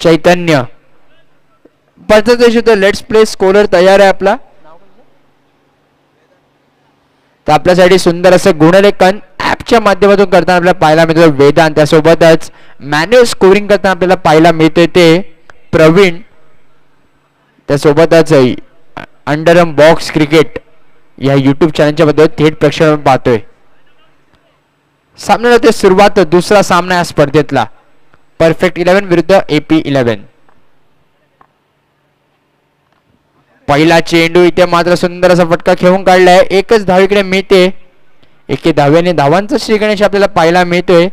Chaitanya पंचदेश let's play scorer तयार आहे आपला. तर आपल्यासाठी सुंदर असं गुणलेखन ॲपच्या माध्यमातून करताना आपल्याला पाहायला मिळतो वेदांत. त्यासोबतच मॅन्युअल स्कोरिंग करताना आपल्याला पाहायला मिळते ते प्रवीण. त्यासोबतच अंडरम बॉक्स क्रिकेट या यूट्यूब चॅनलच्या मध्ये थेट प्रेक्षण पाहतोय. सामन्याला ते सुरुवात दुसरा सामना या स्पर्धेतला परफेक्ट 11 विरुद्ध AP 11. पहिला चेंडू इथे मात्र सुंदर असा फटका खेळून काढलाय. एकच धाव इकडे मिळते. एके धाव्याने धावांचा श्रीगणेश आपल्याला पाहायला मिळतोय.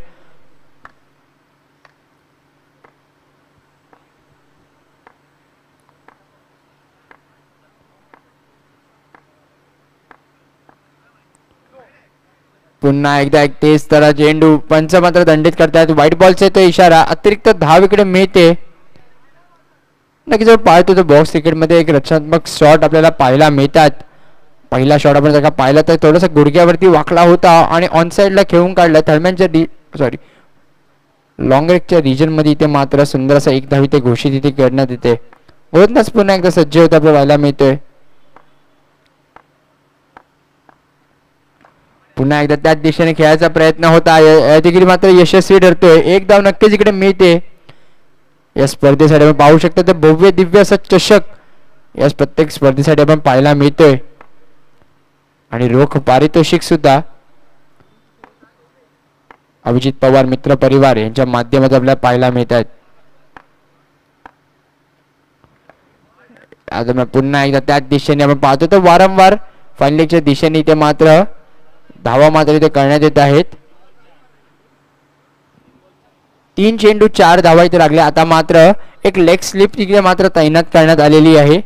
पुन्हा एकदा एक तेज तरा चेंडू पंच मात्र दंडित करतात. व्हाईट बॉलचा तो इशारा. अतिरिक्त धाव इकडे मिळते. नक्कीच पाहतो तो बॉक्स क्रिकेटमध्ये एक रचनात्मक शॉट आपल्याला पाहायला मिळतात. पहिला शॉट आपण जर का पाहिला तर थोडासा गुडघ्यावरती वाकला होता आणि ऑन साईडला खेळून काढला. थर्डमॅनच्या लॉंग रेकच्या रिजन मध्ये इथे मात्र सुंदर असा एक धाव इथे घोषित इथे करण्यात येते. गोलंदाज पुन्हा एकदा सज्ज होता आपल्याला पाहायला मिळतोय. पुन्हा एकदा त्याच दिशेने खेळायचा प्रयत्न होता. यादगिरी मात्र यशस्वी ठरतोय. एक धाव नक्कीच इकडे मिळते. या स्पर्धेसाठी आपण पाहू शकतो ते भव्य दिव्य असा चषक या प्रत्येक स्पर्धेसाठी आपण पाहायला मिळतोय आणि रोख पारितोषिक सुद्धा अभिजित पवार मित्र परिवार यांच्या माध्यमातून आपल्याला पाहायला मिळतात. आता पुन्हा एकदा त्याच दिशेने आपण पाहतो तर वारंवार फायनलच्या दिशेने इथे मात्र धावा मात्र इथे करण्यात येत आहेत. 3 चेंडू 4 धावा इथे लागल्या. आता मात्र एक लेग स्लिप तिकडे मात्र तैनात करण्यात आलेली आहे.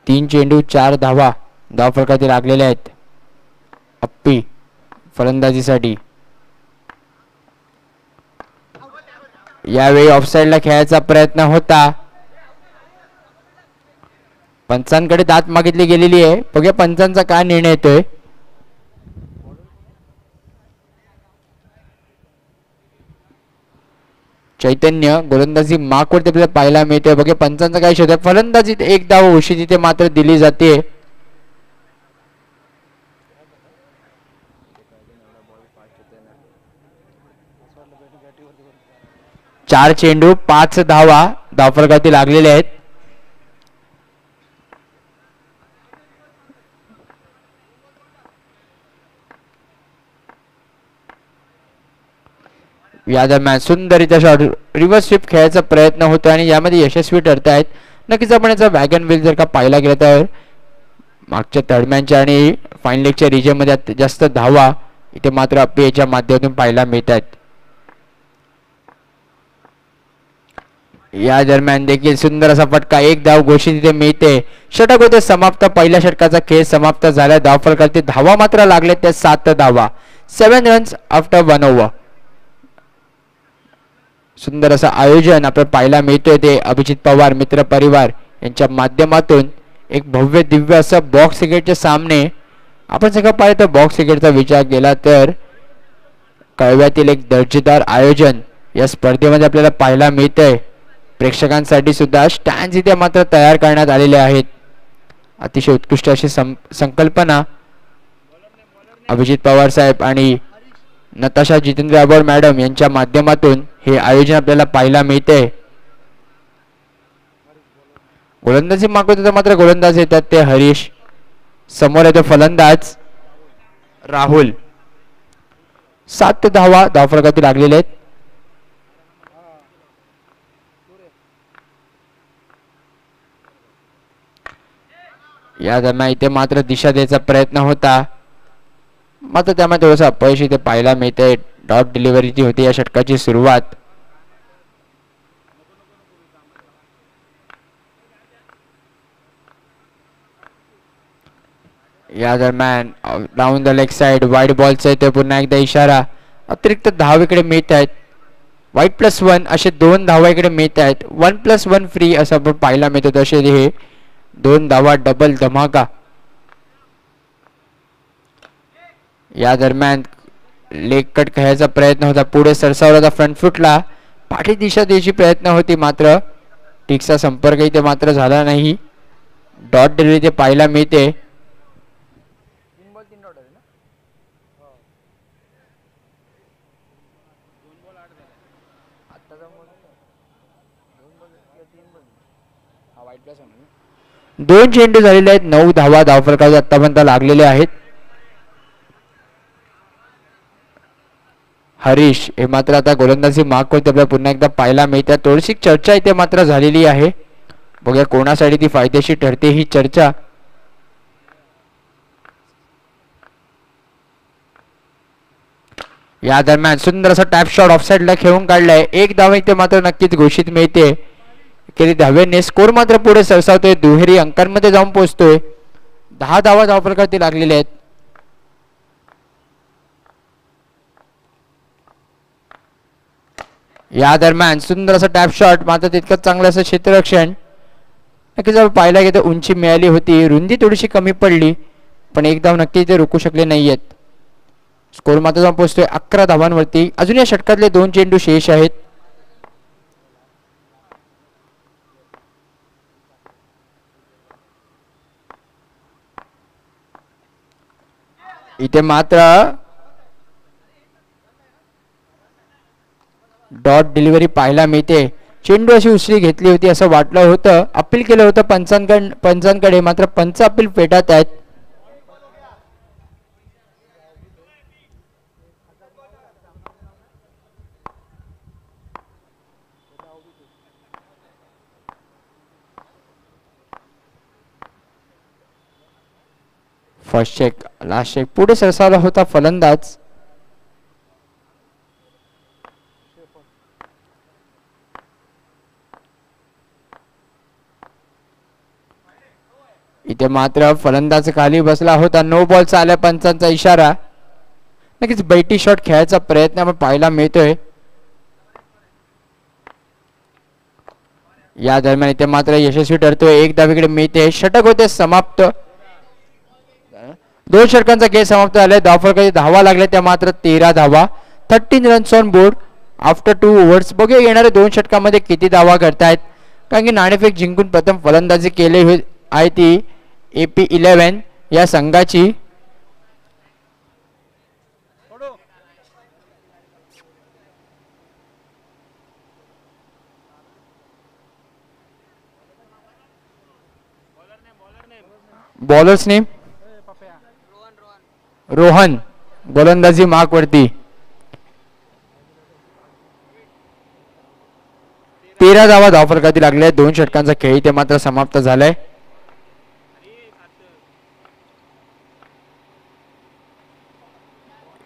तीन चेंडू 4 धावा धाव फलकातील लागलेल्या आहेत अप्पी फलंदाजीसाठी. यावेळी ऑफसाईडला खेळायचा प्रयत्न होता. पंचांकडे दात मागितली गेलेली आहे. बघूया पंचांचा काय निर्णय येतोय. चैतन्य गोलंदाजी मार्कवरती आपल्याला पाहायला मिळतोय. बघूया पंचांचा काय शोध. फलंदाजीत एक धाव घोषित इथे मात्र दिली जाते. चार चेंडू 5 धावा धावफलकावरती लागलेले आहेत. या दरम्यान सुंदरीचा शॉट रिव्हर्स स्वीप खेळायचा प्रयत्न होतो आणि यामध्ये यशस्वी ठरतायत. नक्कीच आपण याचा वॅगन व्हील जर का पाहायला गेला तर मागच्या थर्डमॅनच्या आणि फाईन लेगच्या रिजन मध्ये जास्त धावा इथे मात्र अप्पी याच्या माध्यमातून पाहायला मिळतात. या दरम्यान देखील सुंदर असा फटका एक धाव घोषित इथे मिळते. षटक होते समाप्त. पहिल्या षटकाचा खेळ समाप्त झाला. धावफलकावरती धावा मात्र लागले त्या 7 धावा. 7 रन्स आफ्टर 1 ओव्हर. सुंदर असं आयोजन आपल्याला पाहायला मिळतोय ते अभिजित पवार मित्र परिवार यांच्या माध्यमातून. एक भव्य दिव्य असं बॉक्स क्रिकेटचे सामने आपण सगळं पाहिलं तर बॉक्स क्रिकेटचा विचार केला तर कळव्यातील एक दर्जेदार आयोजन या स्पर्धेमध्ये आपल्याला पाहायला मिळतंय. प्रेक्षकांसाठी सुद्धा स्टँड्स इथे मात्र तयार करण्यात आलेले आहेत. अतिशय उत्कृष्ट अशी संकल्पना अभिजित पवार साहेब आणि नताशा जितेंद्र अबोर मॅडम यांच्या माध्यमातून हे आयोजन आपल्याला पाहायला मिळते. गोलंदाजी मागवतो मात्र गोलंदाज येतात ते हरीश. समोर येतो फलंदाज राहुल. 7 धावा धावफलकावरती लागलेले आहेत. या दरम्यान इथे मात्र दिशा द्यायचा प्रयत्न होता मात्र त्यामुळे थोडंसं अपयश इथे पाहायला मिळते. डॉट डिलिव्हरीची होती या षटकाची सुरुवात. या दरम्यान down the leg side wide बॉलचा इथे पुन्हा एकदा इशारा. अतिरिक्त धाव इकडे मिळत आहेत. वाईट +1 असे 2 धावा इकडे मिळत आहेत. 1+1 फ्री असं आपण पाहायला मिळतो. तसे हे 2 धावा डबल धमाका या दरम्यान लेग कट खेळायचा प्रयत्न होता, पुढे सरसावला होता फ्रंट फुटला, पाठी दिशा द्यायची प्रयत्न होती, मात्र टिकचा संपर्क इथे मात्र झाला नाही. डॉट डिलिव्हरी ते पाहायला मिळते. दोन चेंडू झालेले आहेत, 9 धावा धावफलकाचे आतापर्यंत लागलेले आहेत. हरीश हे मात्र आता गोलंदाजी माग करते, आपल्याला पुन्हा एकदा पाहायला मिळते. थोडीशी चर्चा इथे मात्र झालेली आहे, बघूया कोणासाठी ती फायदेशीर ठरते ही चर्चा. या दरम्यान सुंदर असा टॅप शॉट ऑफसाइडला खेळून काढलाय. एक धाव इथे मात्र नक्कीच घोषित मिळते. केली धावेने स्कोर मात्र पुढे सरसावतोय, दुहेरी अंकांमध्ये जाऊन पोहोचतोय. 10 धावा धावफलकावरती लागलेल्या आहेत. या दरम्यान सुंदर असं टॅप शॉट, मात्र तितकंच चांगलं असं क्षेत्ररक्षण. नक्कीच जर पाहायला गेलं तर उंची मिळाली होती, रुंदी थोडीशी कमी पडली, पण एक धाव नक्की ते रोखू शकले नाहीयेत. स्कोर मात्र जाऊन पोहोचतोय 11 धावांवरती. अजून या षटकातले 2 चेंडू शेष आहेत. इथे मात्र डॉट डिलिव्हरी पाहायला मिळते. चेंडू अशी उसळी घेतली होती असं वाटलं होतं, अपील केलं होतं पंचांकडे, मात्र पंच अपील फेटाळत आहेत. फर्स्ट चेक, लास्ट चेक, पुढे सरसावला होता फलंदाज. इथे मात्र फलंदाज खाली बसला होता. नो बॉलचा आल्या पंचांचा इशारा. नक्कीच बैठी शॉट खेळायचा प्रयत्न आपण पाहायला मिळतोय. या दरम्यान इथे मात्र यशस्वी ठरतोय. एक धावेकडे मिळते. षटक होते समाप्त. 2 षटकांचा खेळ समाप्त झालाय. धावफलकाची धावा लागल्या त्या मात्र 13 धावा. 13 runs on board after 2 overs. बघूया येणाऱ्या 2 षटकामध्ये किती धावा करतायत, कारण की नाणेफेक जिंकून प्रथम फलंदाजी केली आहे ती AP11 या संघाची. बॉलर्स नेम रोहन, गोलंदाजी मार्क वरती. 13 धावा धावफलकावरती लागल्या. 2 षटकांचा खेळ ते मात्र समाप्त झालाय.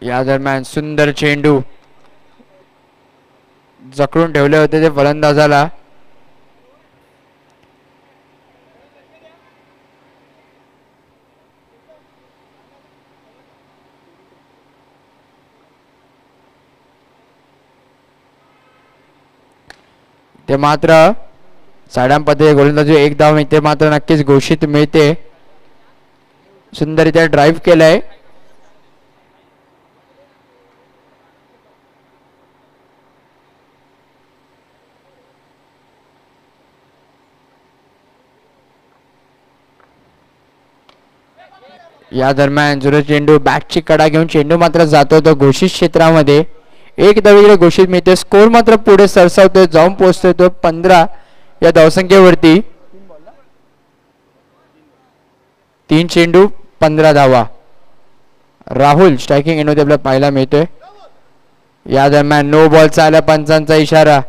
या दरम्यान सुंदर चेंडू जखडून ठेवले होते ते फलंदाजाला. ते मात्र साड्यां पद्धती गोलंदाजी एक धाव मिळते, मात्र नक्कीच घोषित मिळते. सुंदररित्या ड्राईव्ह केलाय. या दरम्यान जुरे चेंडू बॅटची कडा घेऊन चेंडू मात्र जातो तो घोषित क्षेत्रामध्ये. एक धावेकडे घोषित मिळते. स्कोर मात्र पुढे सरसावतोय, जाऊन पोहोचतोय तो 15 या धावसंख्येवरती. 3 चेंडू 15 धावा. राहुल स्ट्रायकिंग एंडमध्ये आपल्याला पाहायला मिळतोय. या दरम्यान नो बॉलचा आला पंचांचा इशारा.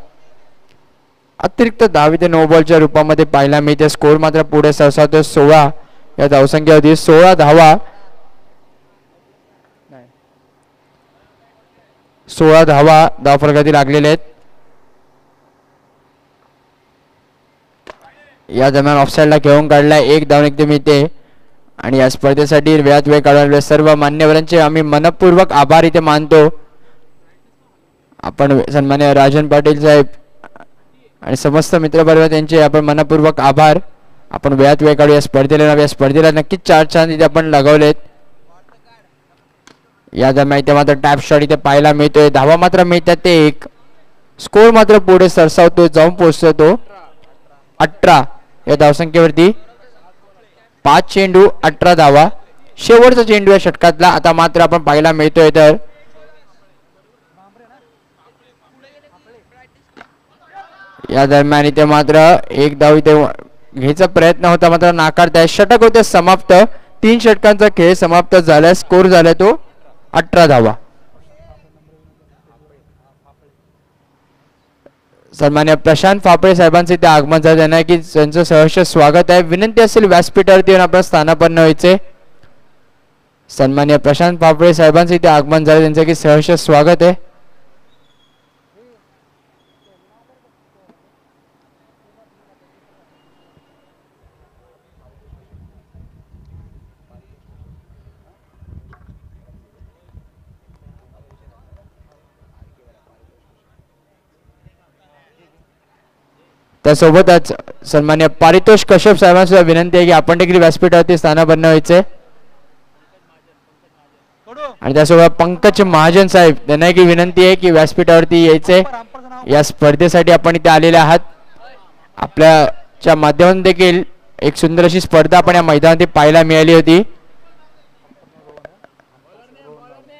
अतिरिक्त धाव ते नो बॉलच्या रूपामध्ये पाहायला मिळते. स्कोर मात्र पुढे सरसावतोय 16 या धावसंख्येवरती. 16 धावा. 16 धावा धावफलकावरती लागलेले आहेत. या दरम्यान ऑफसाईडला घेऊन काढलाय. 1 धाव निघते मिळते. आणि या स्पर्धेसाठी वेळात वेळ काढून सर्व मान्यवरांचे आम्ही मनपूर्वक आभार इथे मानतो. आपण सन्मान्य राजन पाटील साहेब आणि समस्त मित्रपरिवार यांचे आपण मनपूर्वक आभार. आपण वेळात वेळ काढू या स्पर्धेला नक्कीच 4 चांद इथे आपण लगवलेत. या दरम्यान इथे मात्र टॅप शॉट इथे पाहायला मिळतोय. धावा मात्र मिळतात ते एक. स्कोर मात्र पुढे सरसावतो, जाऊन पोहोचतो तो 18 या धावसंख्येवरती. 5 चेंडू 18 धावा. शेवटचा चेंडू या षटकातला आता मात्र आपण पाहायला मिळतोय. तर या दरम्यान इथे मात्र एक धाव इथे घ्यायचा प्रयत्न होता, मात्र नाकारताय. षटक होते समाप्त. 3 षटकांचा खेळ समाप्त झाला. स्कोर झाला तो 18 धावा. सन्मान्य प्रशांत फाफळे साहेबांचे इथे आगमन झाले त्यांना की त्यांचं सहर्ष स्वागत आहे. विनंती असेल व्यासपीठावरती येऊन आपण स्थानापन्न व्हायचे. सन्मान्य प्रशांत फाफळे साहेबांचे इथे आगमन झाले त्यांचं की सहर्ष स्वागत आहे. त्यासोबतच सन्मान्य पारितोष कश्यप साहेबांना विनंती आहे की आपण देखील व्यासपीठावरती स्थानापन्न व्हायचे. आणि त्यासोबत पंकज महाजन साहेब त्यांना की विनंती आहे की व्यासपीठावरती यायचे. या स्पर्धेसाठी आपण इथे आलेले आहात. आपल्याच्या माध्यमातून देखील एक सुंदर अशी स्पर्धा आपण या मैदानात पाहायला मिळाली होती.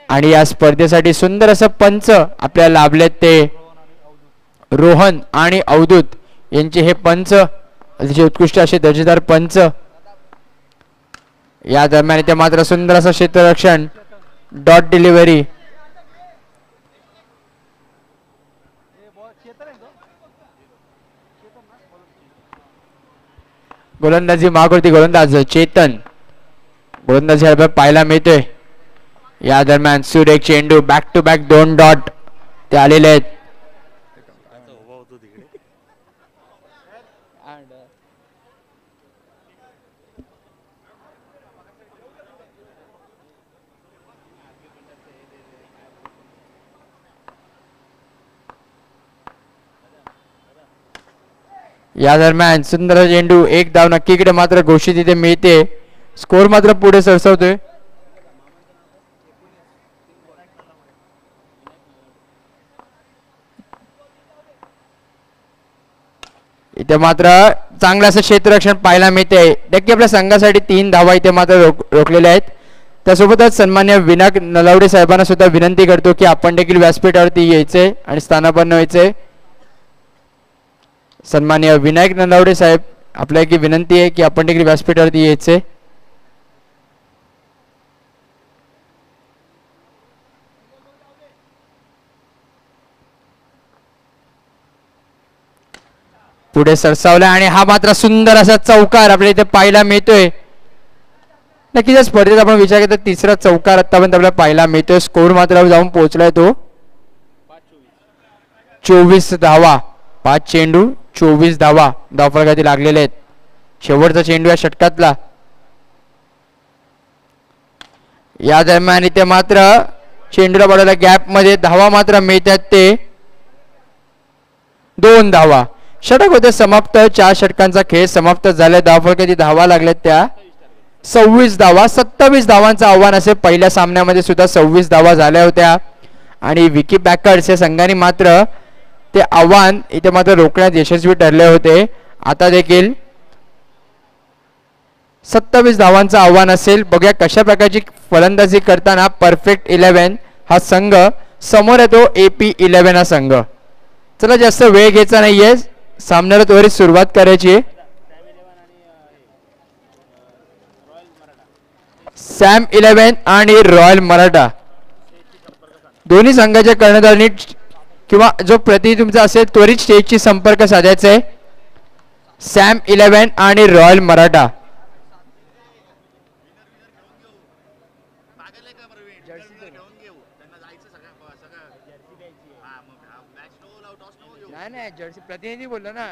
आणि या स्पर्धेसाठी सुंदर असं पंच आपल्याला लाभलेत ते रोहन आणि अवधूत यांचे हे पंच अतिशय उत्कृष्ट असे दर्जेदार पंच. या दरम्यान इथे मात्र सुंदर असं क्षेत्ररक्षण डॉट डिलिव्हरी. गोलंदाजी मागवरती गोलंदाज चेतन गोलंदाजी पाहायला मिळतोय. या दरम्यान सुरेख चेंडू बॅक टू बॅक 2 डॉट ते आलेले आहेत. या दरम्यान सुंदर चेंडू एक धाव नक्कीकडे मात्र घोषित इथे मिळते. स्कोर मात्र पुढे सरसावतोय. इथे मात्र चांगलं असं क्षेत्ररक्षण पाहायला मिळते. नक्की आपल्या संघासाठी 3 धावा इथे मात्र रोखलेल्या आहेत. त्यासोबतच सन्मान्य विनायक नलावडे साहेबांना सुद्धा विनंती करतो की आपण देखील व्यासपीठावरती यायचे आणि स्थानापन्न व्हायचे. सन्मान्य विनायक नलावडे साहेब आपल्या की विनंती आहे की आपण देखील व्यासपीठावरती यायचे. पुढे सरसावला आणि हा मात्र सुंदर असा चौकार आपल्याला इथे पाहायला मिळतोय. नक्कीच या स्पर्धेत आपण विचार केला तर 3रा चौकार आतापर्यंत आपल्याला पाहायला मिळतोय. स्कोर मात्र जाऊन पोहोचलाय तो 24 धावा. 5 चेंडू 24 धावा धावफलकातील लागलेले आहेत. शेवटचा चेंडू या षटकातला. या दरम्यान इथे मात्र चेंडूला पडलेल्या गॅप मध्ये धावा मात्र मिळतात ते 2 धावा. षटक होते समाप्त. 4 षटकांचा खेळ समाप्त झाला. धावफलकातील धावा लागल्यात त्या 26 धावा. 27 धावांचं आव्हान असे पहिल्या सामन्यामध्ये सुद्धा 26 धावा झाल्या होत्या. आणि विकी पॅकर्स या संघाने मात्र ते आव्हान इथे मात्र रोखण्यात यशस्वी ठरले होते. आता देखील 27 धावांचं आव्हान असेल. बघूया कशा प्रकारची फलंदाजी करताना परफेक्ट 11 हा संघ समोर येतो. AP 11 हा संघ. चला जास्त वेळ घ्यायचा नाहीये. सामन्याला त्वरित सुरुवात करायची. सॅम 11 आणि रॉयल मराठा दोन्ही संघाच्या कर्णधारांनी किंवा जो प्रतिनिधी तुमचा असेल त्वरित स्टेजची संपर्क साधायचा आहे. सॅम 11 आणि रॉयल मराठा. नाही जर्सी प्रतिनिधी बोललो ना.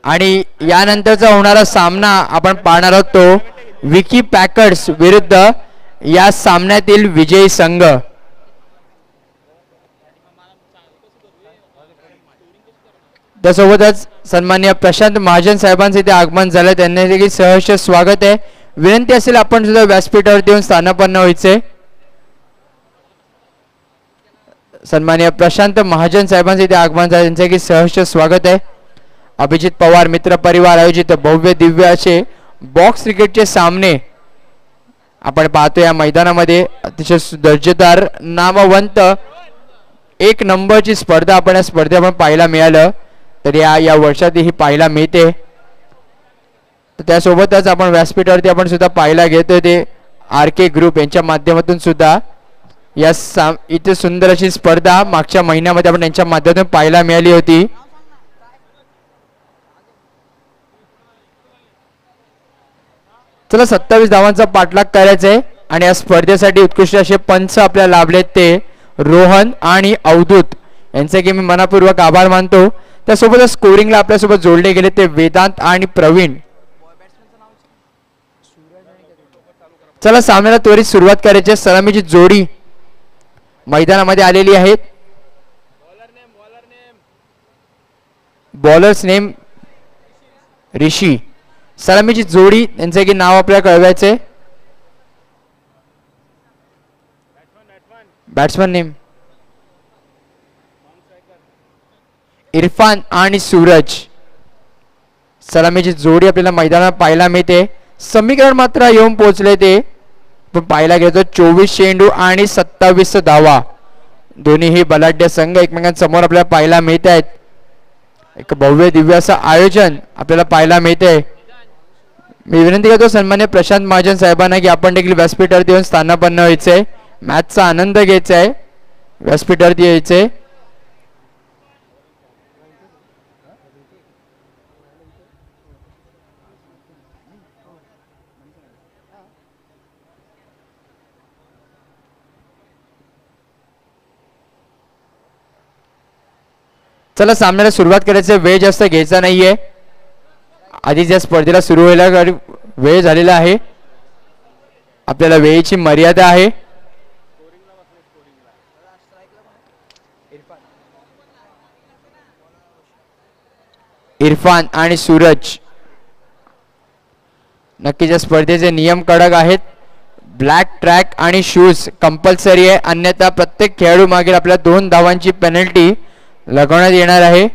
आणि यानंतरचा होणारा सामना आपण पाहणार आहोत तो विकी पॅकर्स विरुद्ध या सामन्यातील विजयी संघ. त्यासोबतच सन्मान्य प्रशांत महाजन साहेबांचे इथे आगमन झालं. त्यांना देखील सहर्ष स्वागत आहे. विनंती असेल आपण सुद्धा व्यासपीठावरती येऊन स्थानापन्न व्हायचे. सन्माननीय प्रशांत महाजन साहेबांचे इथे आगमन झाले, त्यांचे की सहर्ष स्वागत आहे. अभिजित पवार मित्र परिवार आयोजित भव्य दिव्य असे बॉक्स क्रिकेटचे सामने आपण पाहतो या मैदानामध्ये. अतिशय दर्जेदार नामवंत एक नंबरची स्पर्धा आपण या स्पर्धे आपण पाहायला मिळालं तर या वर्षात ही पाहायला मिळते. त्यासोबतच आपण व्यासपीठावरती आपण सुद्धा पाहायला घेतोय ते RK ग्रुप यांच्या माध्यमातून सुद्धा या इथे सुंदर अशी स्पर्धा मागच्या महिन्यामध्ये आपण यांच्या माध्यमातून पाहायला मिळाली होती. चला 27 धावांचा पाठलाग करायचा आहे आणि या स्पर्धेसाठी उत्कृष्ट असे पंच आपल्याला लाभलेत ते रोहन आणि अवधूत यांचे की मी मनापूर्वक आभार मानतो. त्यासोबतच स्कोरिंगला आपल्यासोबत जोडले गेले ते वेदांत आणि प्रवीण. चला सामन्याला त्वरित सुरुवात करायची. सलामीची जोडी मैदानामध्ये आलेली आहेत. बॉलर्स नेम ऋषी. सलामीची जोडी यांचे की नाव आपल्याला कळवायचे. बॅट्समन नेम इरफान आणि सूरज. सलामीची जोडी आपल्याला मैदानात पाहायला मिळते. समीकरण मात्र येऊन पोहोचले ते पण पाहायला गेलो 24 चेंडू आणि 27 धावा. दोन्हीही बलाढ्य संघ एकमेकांसमोर आपल्याला पाहायला मिळत आहेत. एक भव्य दिव्य असं आयोजन आपल्याला पाहायला मिळते. मी विनंती करतो सन्मान्य प्रशांत महाजन साहेबांना की आपण देखील व्यासपीठावरती येऊन स्थानापन्न व्हायचंय. मॅचचा आनंद घ्यायचा आहे. व्यासपीठावरती यायचंय. चला सामन्याला सुरुवात करायची. वेळ जास्त घ्यायचा नाहीये. आधीच या स्पर्धेला सुरू व्हायला वेळ झालेला आहे. आपल्याला वेळेची मर्यादा आहे. इरफान आणि सूरज. नक्कीच या स्पर्धेचे नियम कडक आहेत. ब्लॅक ट्रॅक आणि शूज कंपल्सरी आहे, अन्यथा प्रत्येक खेळाडू मागील आपल्याला 2 धावांची पेनल्टी लगवण्यात येणार आहे.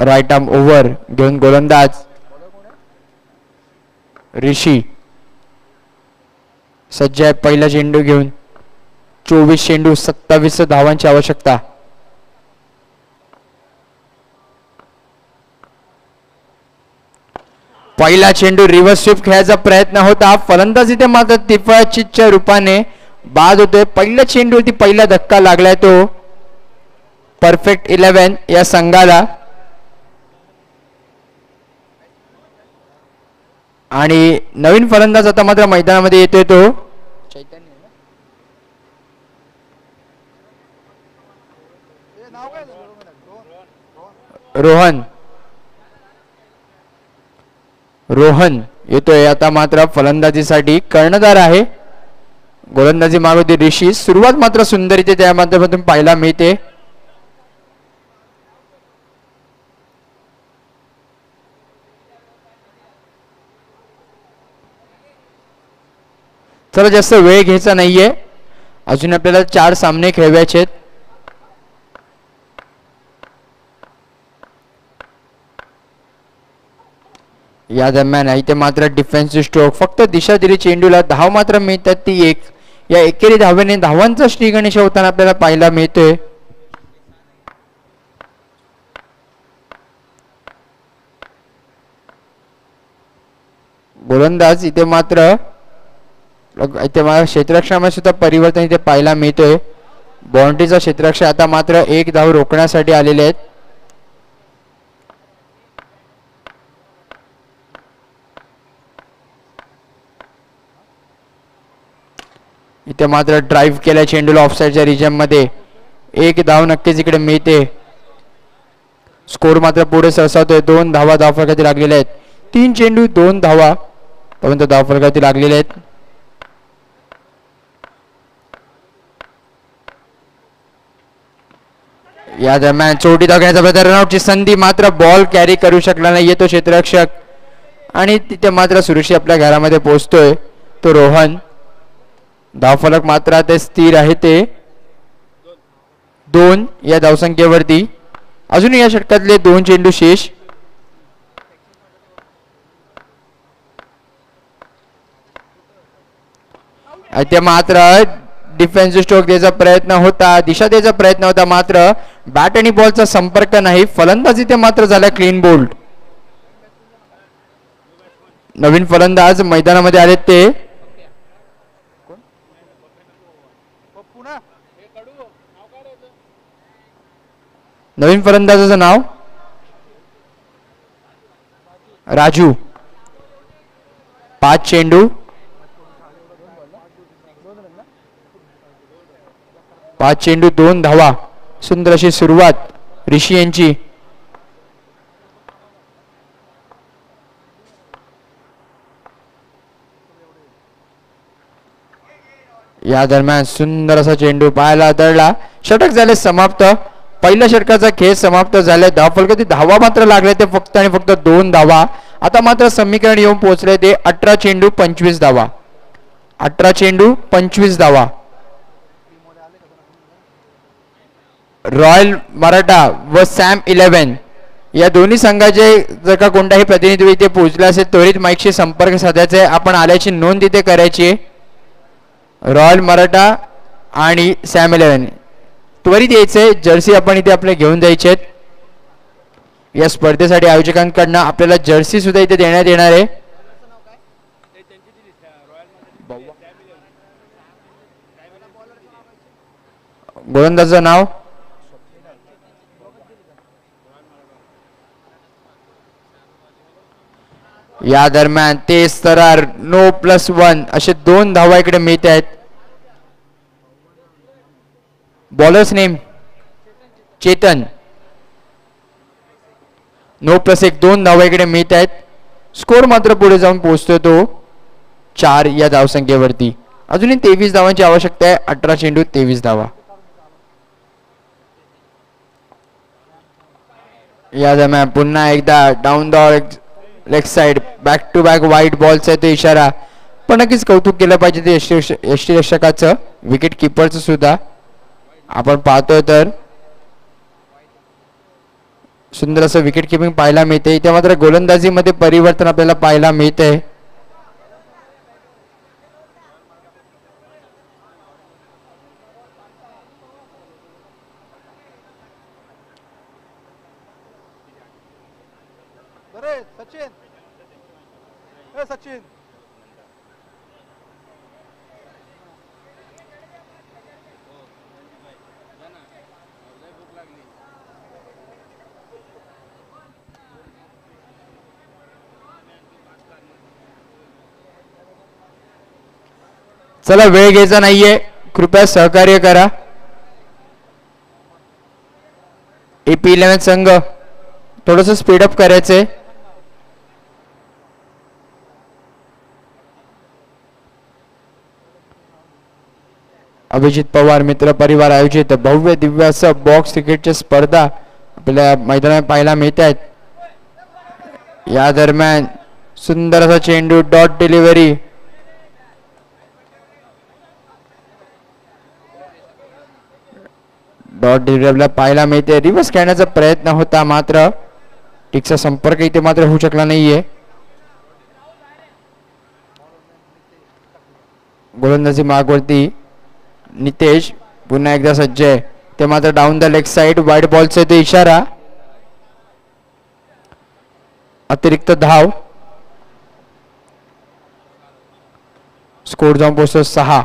राईट आर्म ओव्हर घेऊन गोलंदाज ऋषी सज्ज आहे. पहिला चेंडू घेऊन 24 चेंडू 27 धावांची आवश्यकता. पहिला चेंडू रिव्हर्स स्वीप खेळायचा प्रयत्न होता. फलंदाज इथे मात्र तिफळाच्या रूपाने बाद होतोय. पहिल्या चेंडूवरती पहिला धक्का लागलाय तो परफेक्ट 11 या संघाला. आणि नवीन फलंदाज आता मात्र मैदानामध्ये येतोय तो रोहन येतोय आता मात्र फलंदाजीसाठी. कर्णधार आहे. गोलंदाजी मागवते ऋषी. सुरुवात मात्र सुंदर इथे त्या माध्यमातून पाहायला मिळते. चला जास्त वेळ घ्यायचा नाहीये. अजून आपल्याला 4 सामने खेळवायचे आहेत. या दरम्यान इथे मात्र डिफेन्सिव्ह स्ट्रोक. फक्त दिशा दिली चेंडूला. धाव मात्र मिळतात ती 1. या एकेरी धावेने धावांचा श्रीगणेश होताना आपल्याला पाहायला मिळतोय. गोलंदाज इथे मात्र क्षेत्ररक्षणामध्ये सुद्धा परिवर्तन इथे पाहायला मिळतोय. बाउंड्रीचा क्षेत्ररक्षक आता मात्र एक धाव रोखण्यासाठी आलेले आहेत. इथे मात्र ड्राईव्ह केल्या चेंडूला ऑफसाईडच्या रिजन मध्ये. एक धाव नक्कीच इकडे मिळते. स्कोर मात्र पुढे सरसावतोय. 2 धावा धावफलकावरती लागलेल्या आहेत. 3 चेंडू 2 धावा पर्यंत धावफलकावरती लागलेले आहेत. या दरम्यान चोटी दाखवण्याचा प्रयत्न. रनआउटची संधी मात्र बॉल कॅरी करू शकला नाही तो क्षेत्ररक्षक आणि तिथे मात्र सुरक्षित आपल्या घरामध्ये पोहोचतोय तो रोहन. धावफलक मात्र ते स्थिर आहे ते 2 या धावसंख्येवरती. अजूनही या षटकातले 2 चेंडू शेष. ते मात्र डिफेन्सिव्ह स्ट्रोक द्यायचा प्रयत्न होता, दिशा द्यायचा प्रयत्न होता, मात्र बॅट आणि बॉलचा संपर्क नाही. फलंदाजी ते मात्र झाला क्लीन बोल्ड. नवीन फलंदाज मैदानामध्ये आलेत ते नवीन फलंदाजाचं नाव राजू. 5 चेंडू 2 धावा. सुंदर अशी सुरुवात ऋषी यांची. या दरम्यान सुंदर असा चेंडू पाहायला आदळला. षटक झाले समाप्त. पहिल्या षटकाचा खेळ समाप्त झाला. धावफलकावरती धावा मात्र लागले ते फक्त आणि फक्त 2 धावा. आता मात्र समीकरण येऊन पोहोचले ते 18 चेंडू 25 धावा. 18 चेंडू 25 धावा. रॉयल मराठा व सॅम 11 या दोन्ही संघाचे जर का कोणताही प्रतिनिधी इथे पोहोचला असेल त्वरित माईकशी संपर्क साधायचा आहे. आपण आल्याची नोंद इथे करायची. रॉयल मराठा आणि सॅम 11 त्वरित यायचंय. जर्सी आपण इथे आपले घेऊन जायचे. या स्पर्धेसाठी आयोजकांकडनं आपल्याला जर्सी सुद्धा इथे देण्यात येणार आहे. गोलंदाजाचं नाव या दरम्यान ते स्तरार नो +1 असे 2 धावा इकडे मिळत आहेत. Bowlers name Chetan. नो +1 2 धावा इकडे मिळत आहेत. स्कोर मात्र पुढे जाऊन पोहोचतोय तो 4 या धावसंख्येवरती. अजूनही 23 धावांची आवश्यकता आहे. 18 चेंडू 23 धावा. या दरम्यान पुन्हा एकदा down the leg side back to back wide बॉलचा तो इशारा. पण नक्कीच कौतुक केलं पाहिजे ते यष्टीरक्षकाचं, विकेट किपरचं सुद्धा. आपण पाहतोय तर सुंदर असं विकेट किपिंग पाहायला मिळते. इथे मात्र गोलंदाजीमध्ये परिवर्तन आपल्याला पाहायला मिळते. सचिन चला वेळ घ्यायचा नाहीये, कृपया सहकार्य करा. AP 11 संघ थोडस स्पीडअप करायचंय. अभिजित पवार मित्र परिवार आयोजित भव्य दिव्य असं बॉक्स क्रिकेटची स्पर्धा आपल्या मैदानात पाहायला मिळत आहेत. या दरम्यान सुंदर असा चेंडू डॉट डिलिव्हरी. डॉट डिलिव्हरीला पाहायला मिळते. रिव्हर्स खेळण्याचा प्रयत्न होता, मात्र टिकचा संपर्क इथे मात्र होऊ शकला नाहीये. गोलंदाजी मागवरती नितेश पुन्हा एकदा सज्ज आहे. ते मात्र down the leg side wide बॉलचा तो इशारा. अतिरिक्त धाव. स्कोर जाऊन पोहोचतो 6.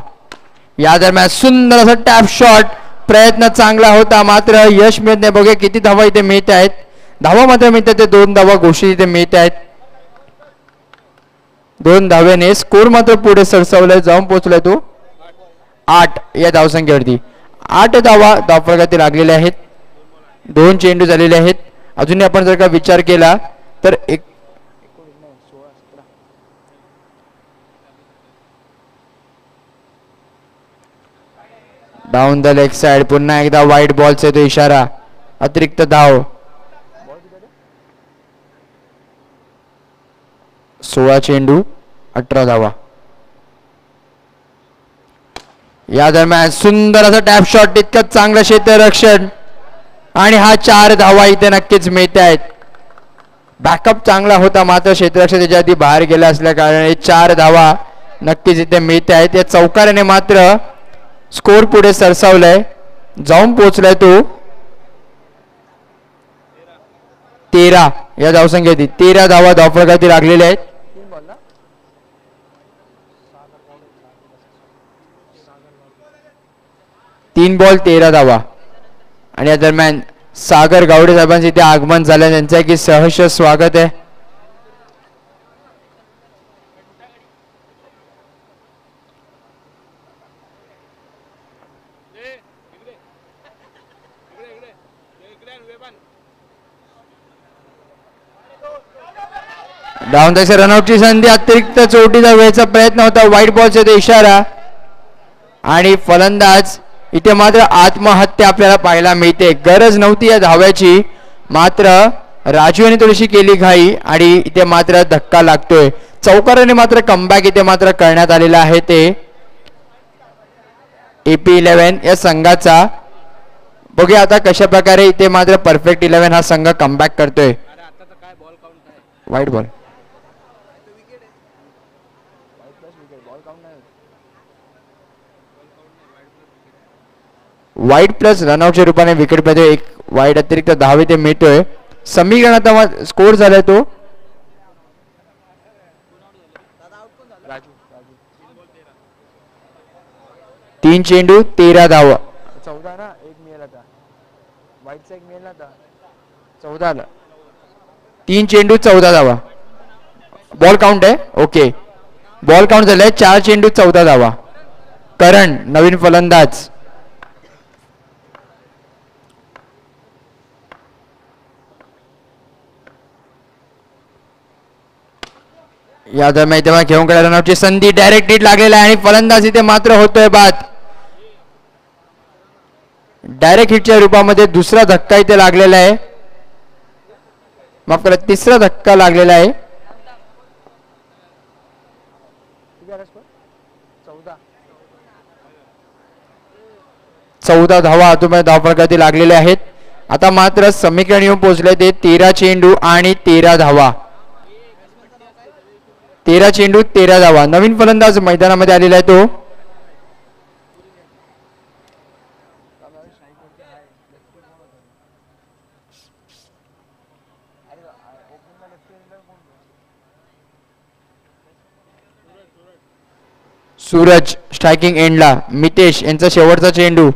या दरम्यान सुंदर असा टॅप शॉट प्रयत्न चांगला होता मात्र यश मिळत नाही. बघूया किती धावा इथे मिळत आहेत. धावा मात्र मिळतात ते 2 धावा घोषित इथे मिळत आहेत. 2 धाव्याने स्कोर मात्र पुढे सरसावलाय, जाऊन पोहोचलाय तो 8 या धावसंख्येवरती. 8 धावा धावफलकावरती लागलेल्या आहेत. 2 चेंडू झालेले आहेत. अजूनही आपण जर का विचार केला तर एक डाऊन द लेग साइड. पुन्हा एकदा वाईट बॉलचा तो इशारा. अतिरिक्त धाव. 16 चेंडू 18 धावा. या दरम्यान सुंदर असं टॅप शॉट, तितकंच चांगलं क्षेत्ररक्षण आणि हा 4 धावा इथे नक्कीच मिळत आहेत. बॅकअप चांगला होता मात्र क्षेत्ररक्षण त्याच्या आधी बाहेर गेला असल्या कारणाने 4 धावा नक्कीच इथे मिळत आहेत. या चौकाराने मात्र स्कोर पुढे सरसावलाय, जाऊन पोहोचलाय तो 13 या धावसंख्येत. 13 धावा धावफलकावरती लागलेल्या आहेत. 3 बॉल 13 धावा. आणि या दरम्यान सागर गावडे साहेबांचे इथे आगमन झालं, त्यांचं की सहर्ष स्वागत आहे. डाऊन द रनआउटची संधी. अतिरिक्त चोटीचा वेळचा प्रयत्न होता. व्हाईट बॉलचा ते इशारा आणि फलंदाज इथे मात्र आत्महत्या आपल्याला पाहायला मिळते. गरज नव्हती या धाव्याची मात्र राजू यांनी थोडीशी केली घाई आणि इथे मात्र धक्का लागतोय. चौकाराने मात्र कमबॅक इथे मात्र करण्यात आलेला आहे ते AP11 या संघाचा. बघूया आता कशा प्रकारे इथे मात्र परफेक्ट 11 हा संघ कमबॅक करतोय. White ball. वाईट प्लस रनआउटच्या रूपाने विकेट मध्ये एक वाईट अतिरिक्त धाव इथे मिळतोय. समीकरणात स्कोर झालाय तो 3 चेंडू 13 धावा. 14 ना, एक मिळाला था वाईटचा, एक मिळाला था 14 ला. 3 चेंडू 14 धावा. बॉल काउंट आहे. ओके, बॉल काउंट झालाय. 4 चेंडू 14 धावा. करण नवीन फलंदाज. या दरम्यान इथे घेऊन गेला रनआउटची संधी. डायरेक्ट हिट लागलेला आहे आणि फलंदाज इथे मात्र होतोय बाद. डायरेक्ट हिटच्या रूपामध्ये दुसरा धक्का इथे लागलेला आहे. माफ करा, तिसरा धक्का लागलेला आहे. 14 धावा तुम्हाला धावफलकावरती लागलेले आहेत. आता मात्र समीकरण येऊन पोहोचले ते 13 चेंडू आणि 13 धावा. 13 चेंडू 13 धावा. नवीन फलंदाज मैदानामध्ये आलेला आहे तो सूरज. स्ट्रायकिंग एंडला मितेश यांचा शेवटचा चेंडू.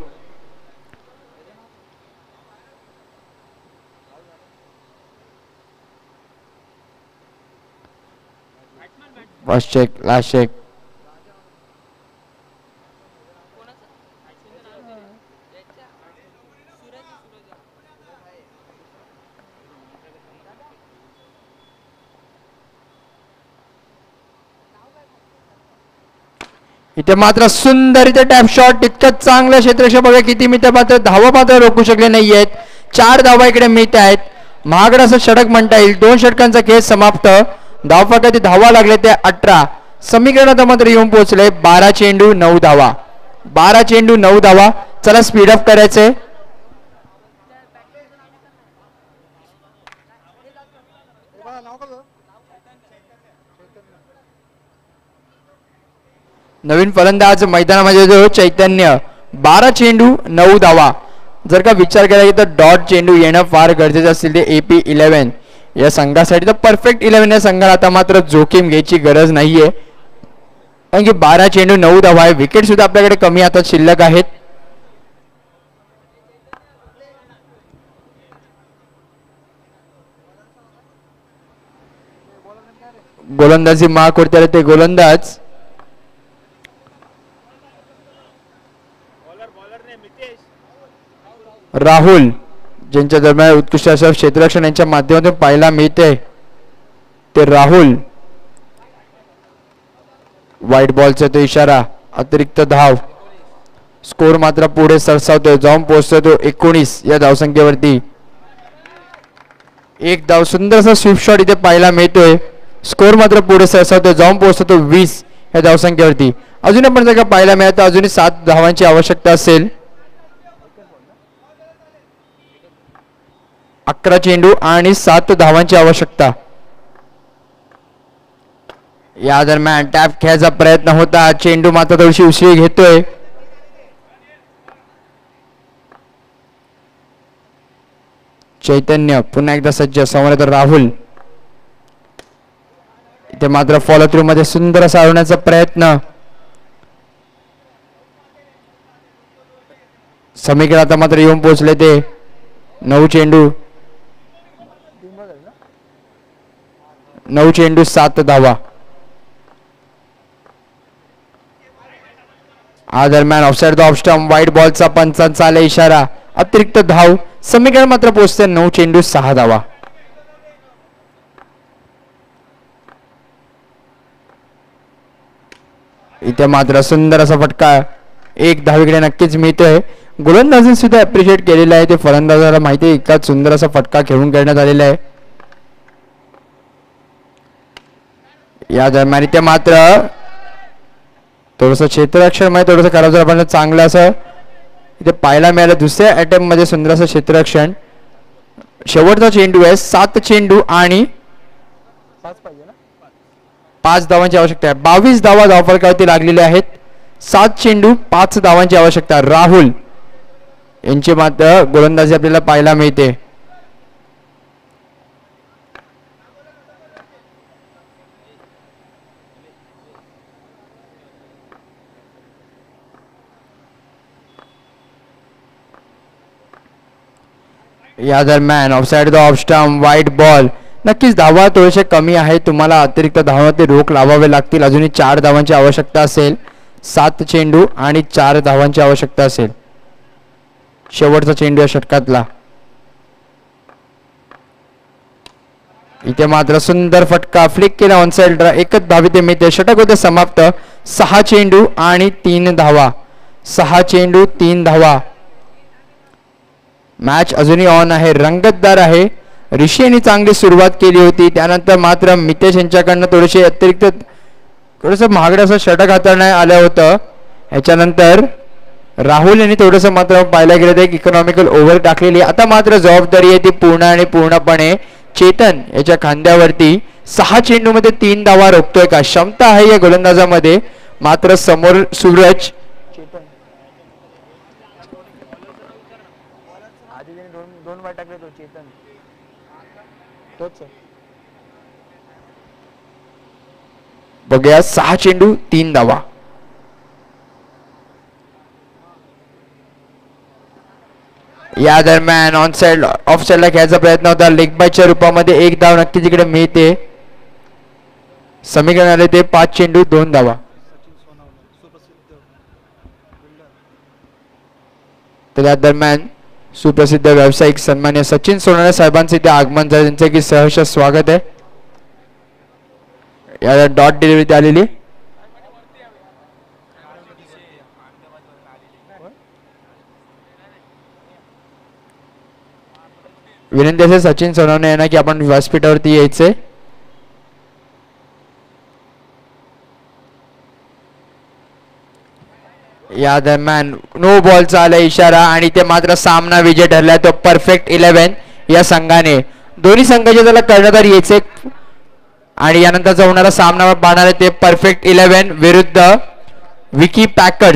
First check, last check. इथे मात्र सुंदर इथे टॅप शॉट. तितकं चांगलं क्षेत्ररक्षण. बघा किती मित्र मात्र धावा मात्र रोखू शकले नाही आहेत. 4 धावा इकडे मिळत आहेत. महागड असं षटक म्हणता येईल. 2 षटकांचा खेळ समाप्त. धावफलकावरती धावा लागले ते 18. समीकरणात मात्र येऊन पोहोचले 12 चेंडू 9 धावा. 12 चेंडू 9 धावा. चला स्पीड अप करायचंय. नवीन फलंदाज मैदानामध्ये जो चैतन्य. 12 चेंडू 9 धावा. जर का विचार केला तर डॉट चेंडू येणं फार गरजेचं असेल ते AP11 या संघासाठी. तर परफेक्ट 11 या संघाला आता मात्र जोखीम घ्यायची गरज नाहीये कारण की 12 चेंडू 9 धावा आहे. विकेट सुद्धा आपल्याकडे कमी आता शिल्लक आहेत. गोलंदाजी माग करते ते गोलंदाज राहुल, ज्यांच्या दरम्यान उत्कृष्ट अशा क्षेत्ररक्षण यांच्या माध्यमातून पाहायला मिळते ते राहुल. व्हाईट बॉलचा तो इशारा, अतिरिक्त धाव. स्कोर मात्र पुढे सरसावतोय, जाऊन पोहोचतोय 19 या धावसंख्येवरती. एक धाव, सुंदर असा स्वीप शॉट इथे पाहायला मिळतोय. स्कोर मात्र पुढे सरसावतोय, जाऊन पोहोचतो 20 या धावसंख्येवरती. अजून आपण जर का पाहायला मिळत तर अजूनही 7 धावांची आवश्यकता असेल. 11 चेंडू आणि 7 धावांची आवश्यकता. या दरम्यान टॅप खेळायचा प्रयत्न होता, चेंडू मात्र थोडीशी उसळी घेतोय. चैतन्य पुन्हा एकदा सज्ज, समोर राहुल. इथे मात्र फॉलो थ्रू मध्ये सुंदर असा हरवण्याचा प्रयत्न. समीकडे आता मात्र येऊन पोहोचले ते. 9 चेंडू 7 धावा. आ दरम्यान offside the off stump, white बॉलचा पंचांचा आला इशारा, अतिरिक्त धाव. समीकरण मात्र पोहोचते 9 चेंडू 6 धावा. इथे मात्र सुंदर असा फटका, 1 धावेकडे नक्कीच मिळतोय. गोलंदाजी सुद्धा अप्रिशिएट केलेला आहे, ते फलंदाजाला माहिती आहे इतका सुंदर असा फटका खेळून करण्यात आलेला आहे. या दरम्यान इथे मात्र थोडंसं क्षेत्ररक्षण मध्ये थोडंसं खराब झालं, पण चांगलं असं इथे पाहायला मिळालं. दुसऱ्या अटेम्प्ट मध्ये सुंदर असं क्षेत्ररक्षण. शेवटचा चेंडू आहे, 7 चेंडू आणि 5 धावांची आवश्यकता आहे. 22 धावा धावफलकावरती लागलेल्या आहेत. 7 चेंडू 5 धावांची आवश्यकता. राहुल यांची मात्र गोलंदाजी आपल्याला पाहायला मिळते. या दरम्यान offside the off stump, white ball. नक्कीच धावा थोडेसे कमी आहेत, तुम्हाला अतिरिक्त धावांवरती रोख लावावे लागतील. अजूनही 4 धावांची आवश्यकता असेल. 7 चेंडू आणि 4 धावांची आवश्यकता असेल. शेवटचा चेंडू या षटकातला. इथे मात्र सुंदर फटका, फ्लिक केला ऑन साइड, एकच धाव इथे मिळते. षटक होते समाप्त. 6 चेंडू आणि 3 धावा. 6 चेंडू 3 धावा. मॅच अजूनही ऑन आहे, रंगतदार आहे. ऋषी यांनी चांगली सुरुवात केली होती, त्यानंतर मात्र मितेश यांच्याकडनं थोडेसे अतिरिक्त थोडंसं महागडं असं षटक हाताळण्यात आलं होतं. ह्याच्यानंतर राहुल यांनी थोडंसं मात्र पाहायला गेलं तर एक इकॉनॉमिकल ओव्हर टाकलेली. आता मात्र जबाबदारी आहे ती पूर्ण आणि पूर्णपणे चेतन याच्या खांद्यावरती. 6 चेंडू मध्ये 3 धावा रोखतोय का? क्षमता आहे या गोलंदाजामध्ये. मात्र समोर सूरज बघूया. 6 चेंडू 3 धावा. या दरम्यान ऑन साइड ऑफ साइडला खेळायचा प्रयत्न होता, लेग बायच्या रूपामध्ये 1 धाव नक्की तिकडे मिळते. समीकरण आले ते 5 चेंडू 2 धावा. तर या दरम्यान सुप्रसिद्ध व्यावसायिक सन्मान्य सचिन सोनावणे साहेबांचे इथे आगमन झाले, त्यांचे की सहर्ष स्वागत आहे. या डॉट डिलिव्हरी आलेली. विनंती असेल सचिन सोनावणे यांना की आपण व्यासपीठावरती यायचे. या दरम्यान नो बॉलचा आला इशारा आणि ते मात्र सामना विजय ठरला तो परफेक्ट 11 या संघाने. दोन्ही संघाचे त्याला कर्णधार यायचे आणि यानंतरचा होणारा सामना पाहणार आहे ते परफेक्ट 11 विरुद्ध विकी पॅकर्ड.